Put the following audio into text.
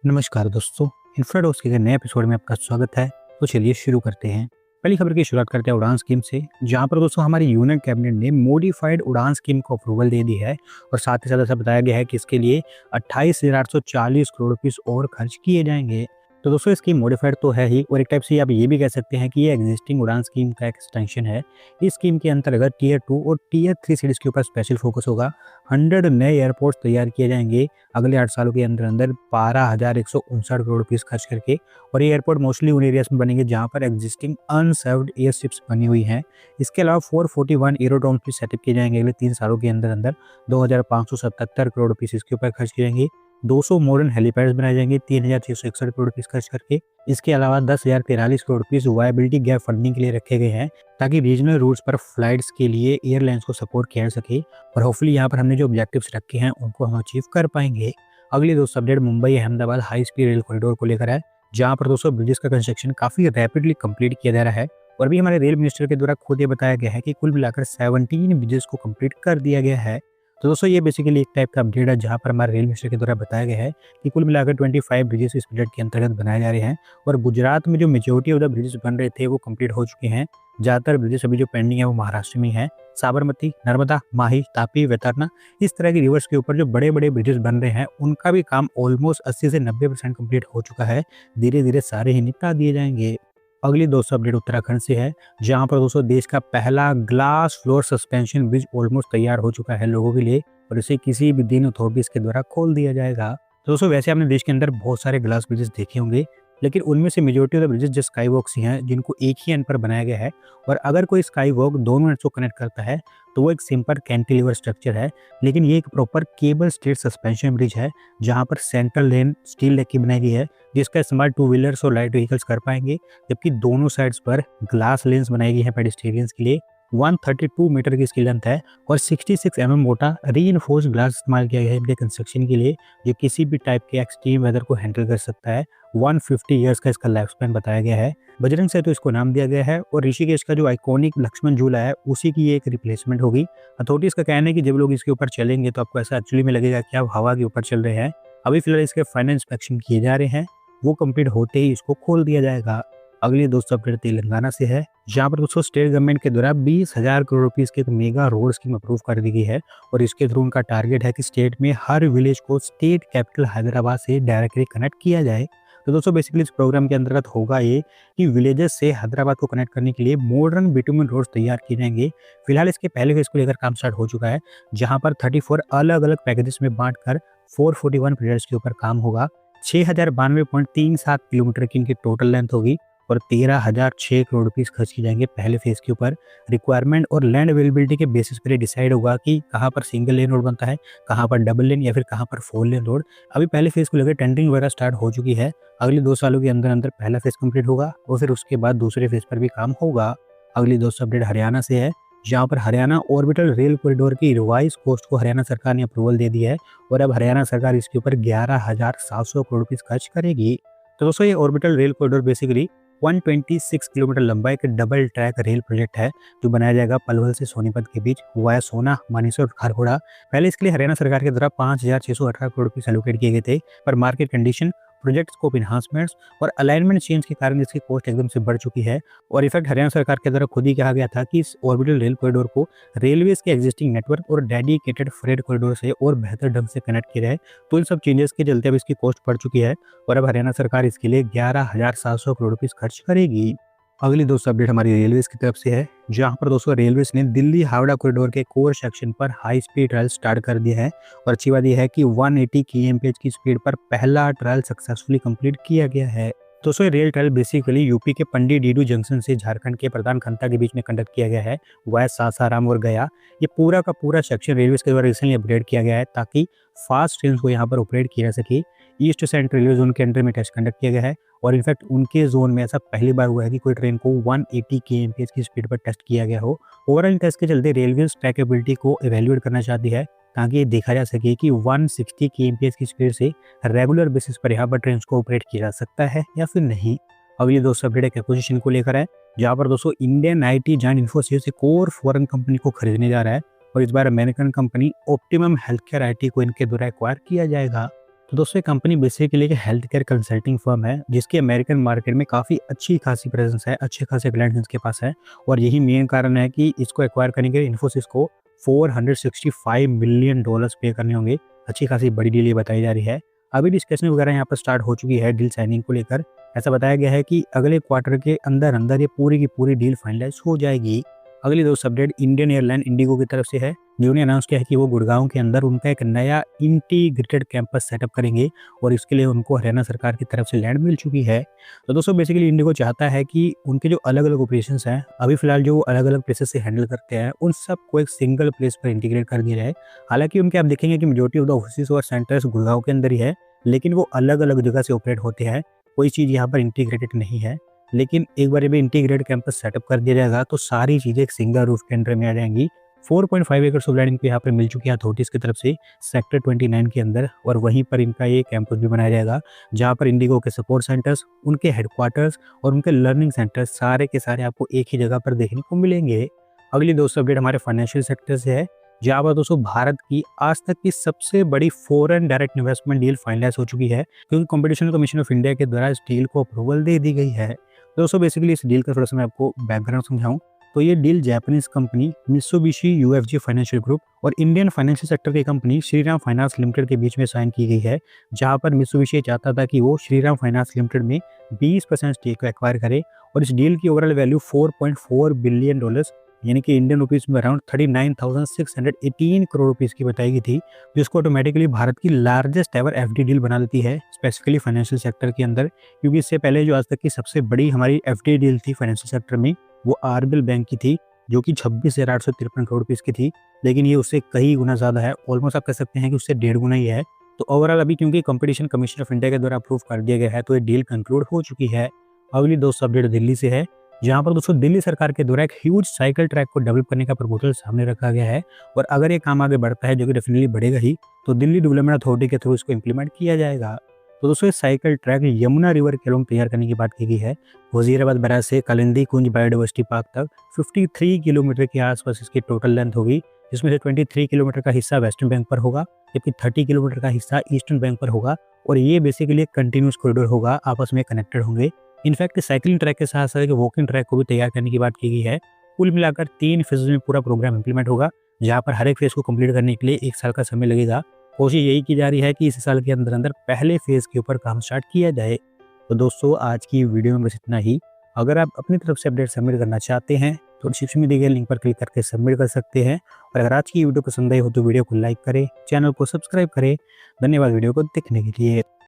नमस्कार दोस्तों। इन्फ्राडॉक्स के नए एपिसोड में आपका स्वागत है। तो चलिए शुरू करते हैं। पहली खबर की शुरुआत करते हैं उड़ान स्कीम से, जहां पर दोस्तों हमारी यूनियन कैबिनेट ने मॉडिफाइड उड़ान स्कीम को अप्रूवल दे दी है और साथ ही साथ ऐसा बताया गया है कि इसके लिए 28,840 करोड़ रुपीस और खर्च किए जाएंगे। तो दोस्तों स्कीम मॉडिफाइड तो है ही, और एक टाइप से आप ये भी कह सकते हैं कि ये एग्जिस्टिंग उड़ान स्कीम का एक्सटेंशन है। इस स्कीम के अंतर्गत टीयर 2 और टीयर 3 सिटीज के ऊपर स्पेशल फोकस होगा। 100 नए एयरपोर्ट्स तैयार किए जाएंगे अगले 8 सालों के अंदर अंदर 12,159 करोड़ रुपीस खर्च करके। और ये एयरपोर्ट मोस्टली उन एरियाज में बनेंगे जहां पर एग्जिस्टिंग अनसर्व्ड एयरस्ट्रिप्स बनी हुई हैं। इसके अलावा 441 एरोड्रोम्स भी सेटअप किए जाएंगे अगले 3 सालों के अंदर अंदर। 2,577 करोड़ रुपीस इसके ऊपर खर्च किए जाएंगे। 200 मॉडर्न हेलीपैड्स बनाए जाएंगे 3,661 करोड़ रुपीस खर्च करके। इसके अलावा 10,043 crore rupees viability gap funding के लिए रखे गए हैं, ताकि रीजनल रूट्स पर फ्लाइट्स के लिए एयरलाइंस को सपोर्ट किया जा सके। और होपफुली यहाँ पर हमने जो ऑब्जेक्टिव्स रखे हैं उनको हम अचीव कर पाएंगे। अगली दोस्तों update Mumbai Ahmedabad high speed rail corridor को लेकर है, जहां पर दोस्तों ब्रिजेस का कंस्ट्रक्शन काफी रैपिडली कंप्लीट किया जा रहा है। और भी हमारे रेल मिनिस्टर के द्वारा खुद ये बताया गया है कि कुल मिलाकर 17 ब्रिजेस को कंप्लीट कर दिया गया है। तो दोस्तों ये बेसिकली एक टाइप का अपडेट है, जहां पर हमारे रेल मिनिस्टर के द्वारा बताया गया है कि कुल मिलाकर 25 ब्रिजेस इस प्रोजेक्ट के अंतर्गत बनाए जा रहे हैं। और गुजरात में जो मेजोरिटी ऑफ द ब्रिजेस बन रहे थे वो कंप्लीट हो चुके हैं। ज्यादातर ब्रिजेस अभी जो पेंडिंग है वो महाराष्ट्र में है। साबरमती, नर्मदा, माही, तापी, वैतरना, इस तरह की रिवर्स के ऊपर जो बड़े बड़े ब्रिजेस बन रहे हैं उनका भी काम ऑलमोस्ट 80 से 90% कंप्लीट हो चुका है। धीरे धीरे सारे ही निपटा दिए जाएंगे। अगली दोस्तों अपडेट उत्तराखंड से है, जहां पर दोस्तों देश का पहला glass floor suspension bridge almost तैयार हो चुका है लोगों के लिए, और इसे किसी भी दिन अथॉरिटीज के द्वारा खोल दिया जाएगा। तो दोस्तों वैसे आपने देश के अंदर बहुत सारे ग्लास ब्रिजेस देखे होंगे, लेकिन उनमें से मेजोरिटी ऑफ द ब्रिजेस जो स्काई वॉक्स ही हैं, जिनको एक ही एंड पर बनाया गया है। और अगर कोई स्काई वॉक दोनों एंड्स को कनेक्ट करता है तो वो एक सिंपल कैंटिलीवर स्ट्रक्चर है, लेकिन ये एक proper cable stayed suspension bridge है, जहां पर सेंट्रल लेन स्टील लेग की बनाई गई है, जिसका इस्तेमाल टू व्हीलर्स और लाइट व्हीकल्स कर पाएंगे। जबकि दोनों साइड्स पर ग्लास लेंस बनाई गई है पेडेस्ट्रियंस के लिए। 132 मीटर की इसकी लेंथ है और 66 मोटा रीइंफोर्स ग्लास इस्तेमाल किया गया है इनके कंस्ट्रक्शन के लिए, जो किसी भी टाइप के एक्सट्रीम वेदर को हैंडल कर सकता है। 150 ईयर्स का इसका लाइफ स्पैन बताया गया है। बजरंग सेतु इसको नाम दिया गया है, और ऋषिकेश का जो आइकॉनिक लक्ष्मण झूला है उसी की ये एक रिप्लेसमेंट होगी। अथॉरिटीज का कहना है कि जब लोग इसके ऊपर चलेंगे तो आपको ऐसा एक्चुअली में लगेगा कि आप हवा के ऊपर चल रहे हैं। अभी फिलहाल इसके फाइनल इंस्पेक्शन किए जा रहे हैं, वो कंप्लीट होते ही इसको खोल दिया जाएगा। अगली दोस्तों अपडेट तेलंगाना से है, जहां पर दोस्तों स्टेट गवर्नमेंट के द्वारा 20,000 करोड़ रुपीस की एक मेगा रोड स्कीम अप्रूव कर दी गई है। और इसके थ्रू उनका टारगेट है कि स्टेट में हर विलेज को स्टेट कैपिटल हैदराबाद से डायरेक्टली कनेक्ट किया जाए। तो दोस्तों बेसिकली इस प्रोग्राम के अंतर्गत होगा ये कि विलेजेस से हैदराबाद को कनेक्ट करने के लिए मॉडर्न बिटुमन रोड्स तैयार किए जाएंगे। फिलहाल इसके पहले फेज को लेकर काम स्टार्ट हो चुका है, जहां पर 34 अलग अलग पैकेजेस में बांटकर 441 प्रोजेक्ट्स के ऊपर काम होगा। 6,092.37 किलोमीटर की इनकी टोटल लेंथ होगी और 13,006 करोड़ रुपीस खर्च किए जाएंगे पहले फेज के ऊपर। रिक्वायरमेंट और लैंड अवेलेबिलिटी के बेसिस पर डिसाइड होगा कि कहाँ पर सिंगल लेन रोड बनता है, कहाँ पर डबल लेन, या फिर कहाँ पर 4 लेन रोड। अभी पहले फेज को लेकर टेंडरिंग वगैरह स्टार्ट हो चुकी है। अगले 2 सालों के अंदर अंदर पहला फेज कंप्लीट होगा और फिर उसके बाद दूसरे फेज पर भी काम होगा। अगली दोस्तों अपडेट हरियाणा से है, जहाँ पर हरियाणा ऑर्बिटल रेल कॉरिडोर की रिवाइज कॉस्ट को हरियाणा सरकार ने अप्रूवल दे दी है, और अब हरियाणा सरकार इसके ऊपर 11,700 करोड़ रुपीस खर्च करेगी। तो दोस्तों ये orbital rail corridor basically 126 kilometre लंबाई का डबल ट्रैक रेल प्रोजेक्ट है, जो बनाया जाएगा पलवल से सोनीपत के बीच वाया सोना, मानेसर और खारगोड़ा। पहले इसके लिए हरियाणा सरकार के द्वारा 5,618 करोड़ रुपए एलोकेट किए गए थे, पर मार्केट कंडीशन, प्रोजेक्ट स्कोप इन्हांसमेंट्स और अलाइनमेंट चेंज के कारण इसकी कॉस्ट एकदम से बढ़ चुकी है। और इफेक्ट हरियाणा सरकार के द्वारा खुद ही कहा गया था कि इस ऑर्बिटल रेल कॉरिडोर को रेलवेज के एग्जिस्टिंग नेटवर्क और डेडिकेटेड फ्रेट कॉरिडोर से और बेहतर ढंग से कनेक्ट किया जाए। तो इन सब चेंजेस के चलते अब इसकी कॉस्ट बढ़ चुकी है, और अब हरियाणा सरकार इसके लिए 11,700 करोड़ रुपीस खर्च करेगी। अगली दोस्तों अपडेट हमारी रेलवेज की तरफ से है, जहां पर दोस्तों रेलवेज ने दिल्ली हावड़ा कॉरिडोर के कोर सेक्शन पर हाई स्पीड ट्रायल स्टार्ट कर दिया है। और अच्छी बात यह है कि 180 kmph की स्पीड पर पहला ट्रायल सक्सेसफुली कंप्लीट किया गया है। दोस्तों ये रेल ट्रायल बेसिकली यूपी के पंडित डीडू जंक्शन से झारखंड के प्रधान खंता के बीच में कंडक्ट किया गया है, वाया सासाराम और गया। ये पूरा का पूरा सेक्शन रेलवेज के द्वारा रिसेंटली अपग्रेड किया गया है, ताकि फास्ट ट्रेन को यहाँ पर ऑपरेट किया जा सके। ईस्ट सेंट्रल रेलवे जोन के अंडर में टेस्ट कंडक्ट किया गया है, और इनफैक्ट उनके जोन में ऐसा पहली बार हुआ है कि कोई ट्रेन को 180 kmph की स्पीड पर टेस्ट किया गया हो। ओवरऑल टेस्ट के चलते रेलवे ट्रैकेबिलिटी को इवेल्युएट करना चाहती है, ताकि ये देखा जा सके कि 160 kmph की स्पीड से रेगुलर बेसिस पर यहाँ पर ट्रेन को ऑपरेट किया जा सकता है या फिर नहीं। अब ये दोस्तों अपडेट एक्विजिशन को लेकर है, जहाँ पर दोस्तों इंडियन IT जायंट इन्फोसिस एक और फॉरेन कंपनी को खरीदने जा रहा है, और इस बार American company optimum health care IT को इनके द्वारा एक्वायर किया जाएगा। तो दोस्तों ये कंपनी बेसिकली एक हेल्थ केयर कंसल्टिंग फर्म है जिसकी अमेरिकन मार्केट में काफ़ी अच्छी खासी प्रेजेंस है, अच्छे खासे क्लाइंट्स इसके पास है। और यही मेन कारण है कि इसको एक्वायर करने के लिए इन्फोसिस को $465 मिलियन पे करने होंगे। अच्छी खासी बड़ी डील ये बताई जा रही है। अभी डिस्कशन वगैरह यहाँ पर स्टार्ट हो चुकी है डील साइनिंग को लेकर। ऐसा बताया गया है कि अगले क्वार्टर के अंदर अंदर ये पूरी की पूरी डील फाइनलाइज हो जाएगी। अगली दोस्त अपडेट इंडियन एयरलाइन इंडिगो की तरफ से है, जिन्होंने अनाउंस किया है कि वो गुड़गांव के अंदर उनका एक नया इंटीग्रेटेड कैंपस सेटअप करेंगे और इसके लिए उनको हरियाणा सरकार की तरफ से लैंड मिल चुकी है। तो दोस्तों बेसिकली इंडिगो चाहता है कि उनके जो अलग अलग ऑपरेशंस हैं, अभी फिलहाल जो अलग अलग प्लेसेस से हैंडल करते हैं, उन सबको एक सिंगल प्लेस पर इंटीग्रेट कर दिया जाए। हालांकि उनके आप देखेंगे कि मेजोरिटी ऑफ द ऑफिस और सेंटर्स गुड़गांव के अंदर ही है, लेकिन वो अलग अलग जगह से ऑपरेट होते हैं। कोई चीज़ यहाँ पर इंटीग्रेटेड नहीं है। लेकिन एक बार ये इंटीग्रेटेड कैंपस सेटअप कर दिया जाएगा तो सारी चीज़ें एक सिंगल रूफ के अंडर में आ जाएंगी। 4.5 एकड़ ऑफ लैंड इनको यहाँ पर मिल चुकी है अथॉरिटीज की तरफ से सेक्टर 29 के अंदर, और वहीं पर इनका ये कैंपस भी बनाया जाएगा जहाँ पर इंडिगो के सपोर्ट सेंटर्स, उनके हेडक्वार्टर्स और उनके लर्निंग सेंटर्स सारे के सारे आपको एक ही जगह पर देखने को मिलेंगे। अगली दोस्तों अपडेट हमारे फाइनेंशियल सेक्टर से है, जहाँ पर दोस्तों भारत की आज तक की सबसे बड़ी foreign direct investment deal finalise हो चुकी है, क्योंकि कॉम्पिटिशन कमीशन ऑफ इंडिया के द्वारा इस डील को अप्रूवल दे दी गई है। दोस्तों बेसिकली इस डील का थोड़ा सा मैं आपको बैकग्राउंड समझाऊं तो ये deal Japanese company Mitsubishi UFJ financial group और इंडियन फाइनेंशियल सेक्टर की कंपनी श्रीराम फाइनेंस लिमिटेड के बीच में साइन की गई है, जहां पर मित्सुबिशी चाहता था कि वो श्रीराम फाइनेंस लिमिटेड में 20% स्टेक को एक्वायर करे। और इस डील की ओवरऑल वैल्यू $4.4 बिलियन यानी कि इंडियन रुपीस में अराउंड 39,618 करोड़ रुपीस की बताई गई थी, जिसको ऑटोमेटिकली भारत की लार्जेस्ट एवर एफडी डील बना देती है स्पेसिफिकली फाइनेंशियल सेक्टर के अंदर। क्योंकि इससे पहले जो आज तक की सबसे बड़ी हमारी एफडी डील थी फाइनेंशियल सेक्टर में, वो आरबीएल बैंक की थी, जो कि 26,853 करोड़ रुपीस की थी। लेकिन ये उससे कई गुना ज़्यादा है, ऑलमोस्ट आप कह सकते हैं कि उससे 1.5 गुना ही है। तो ओवरऑल अभी क्योंकि कंपटीशन कमीशन ऑफ इंडिया के द्वारा अप्रूव कर दिया गया है, तो ये डील कंक्लूड हो चुकी है। अगली दोस्तों अपडेट दिल्ली से है, जहाँ पर दोस्तों दिल्ली सरकार के द्वारा एक ह्यूज साइकिल ट्रैक को डेवलप करने का प्रपोजल सामने रखा गया है। और अगर ये काम आगे बढ़ता है, जो कि डेफिनेटली बढ़ेगा ही, तो दिल्ली डेवलपमेंट अथॉरिटी के थ्रू इसको इंप्लीमेंट किया जाएगा। तो दोस्तों ये साइकिल ट्रैक यमुना रिवर के अलोंग तैयार करने की बात की गई है। वजीराबाद बैराज से कलिंदी कुंज बायोडाइवर्सिटी पार्क तक 53 किलोमीटर के आसपास इसकी टोटल लेंथ होगी, जिसमें से 23 किलोमीटर का हिस्सा वेस्टर्न बैंक पर होगा, जबकि 30 किलोमीटर का हिस्सा ईस्टर्न बैंक पर होगा। और ये बेसिकली एक कंटिन्यूस कॉरिडोर होगा, आपस में कनेक्टेड होंगे। इनफैक्ट साइकिलिंग ट्रैक के साथ साथ वॉकिंग ट्रैक को भी तैयार करने की बात की गई है। कुल मिलाकर 3 फेज में पूरा प्रोग्राम इंप्लीमेंट होगा, जहाँ पर हर एक फेज को कंप्लीट करने के लिए 1 साल का समय लगेगा। कोशिश यही की जा रही है कि इस साल के अंदर अंदर पहले फेज के ऊपर काम स्टार्ट किया जाए। तो दोस्तों आज की वीडियो में बस इतना ही। अगर आप अपनी तरफ से अपडेट सबमिट करना चाहते हैं तो डिस्क्रिप्शन में दिए गए लिंक पर क्लिक करके सबमिट कर सकते हैं। और अगर आज की वीडियो पसंद आई हो तो वीडियो को लाइक करें, चैनल को सब्सक्राइब करें। धन्यवाद वीडियो को देखने के लिए।